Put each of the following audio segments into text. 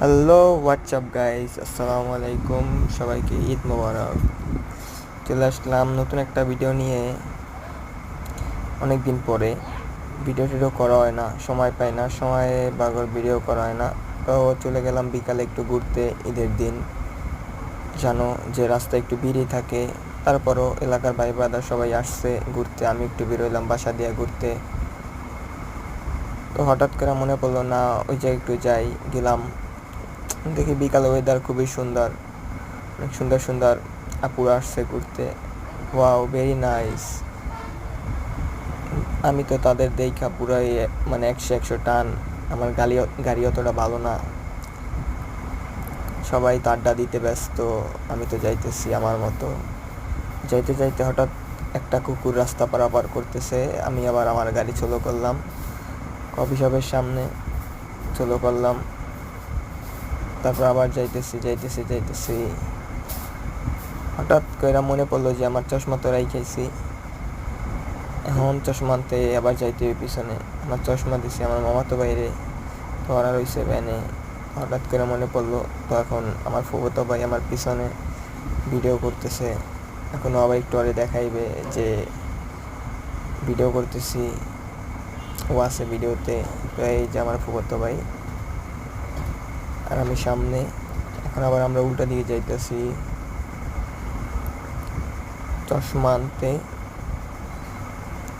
Hello WhatsApp guys, আসসালামু আলাইকুম। সবাইকে ঈদ মোবারক। চলে আসলাম নতুন একটা ভিডিও নিয়ে। অনেক দিন পরে ভিডিও টিডিও করা হয় না, সময় পাই না, সময়ে বাগর ভিডিও করা হয় না। তো চলে গেলাম বিকালে একটু ঘুরতে। ঈদের দিন জানো যে রাস্তায় একটু ভিড়ই থাকে, তারপরও এলাকার ভাই ব্রাদার সবাই আসছে ঘুরতে, আমি একটু বেরোলাম বাসা দিয়ে ঘুরতে। তো হঠাৎ করে মনে পড়লো না ওই জায়গায় একটু যাই, গেলাম। দেখি বিকালে ওয়েদার খুবই সুন্দর, অনেক সুন্দর সুন্দর আপুরা আসছে ঘুরতে। Wow, very nice. আমি তো তাদের দেখা পুরাই মানে 100 টান। আমার গাড়ি অতটা ভালো না, সবাই তো আড্ডা দিতে ব্যস্ত, আমি তো যাইতেছি আমার মতো। যাইতে যাইতে হঠাৎ একটা কুকুর রাস্তা পারাপার করতেছে, আমি আবার আমার গাড়ি চলো করলাম কফি শপের সামনে, চলো করলাম। তারপর আবার যাইতেছি যাইতেছি যাইতেছি, হঠাৎ করে মনে পড়লো যে আমার চশমা তো রাইখাইছি। এখন চশমা আনতে আবার যাইতে হবে পিছনে। আমার চশমা দিছি আমার মামাতো বাইরে, তো ওরা রয়েছে ভ্যানে। হঠাৎ করে মনে পড়লো, তো এখন আমার ফুফাতো ভাই আমার পিছনে ভিডিও করতেছে। এখনও আবার একটু আরে দেখাইবে যে ভিডিও করতেছি, ও আছে ভিডিওতে। তো এই যে আমার ফুফাতো ভাই আর আমি সামনে। এখন আবার আমরা উল্টা দিকে যাইতেছি চশমা আনতে।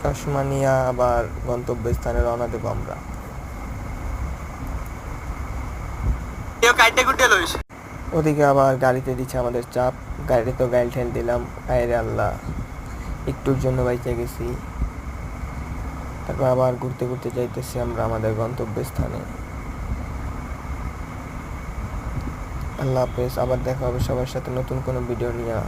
চশমা নিয়ে আবার গন্তব্যস্থানে রওনা দেবো আমরা। ওদিকে আবার গাড়িতে দিচ্ছে আমাদের চাপ, গাড়িতে তো গাইল ঠেল দিলাম। আরে আল্লাহ, একটুর জন্য বাইচে গেছি। তারপর আবার ঘুরতে ঘুরতে যাইতেছি আমরা আমাদের গন্তব্যস্থানে। আল্লাহ হাফেজ, আবার দেখা হবে সবার সাথে নতুন কোনো ভিডিও নিয়ে।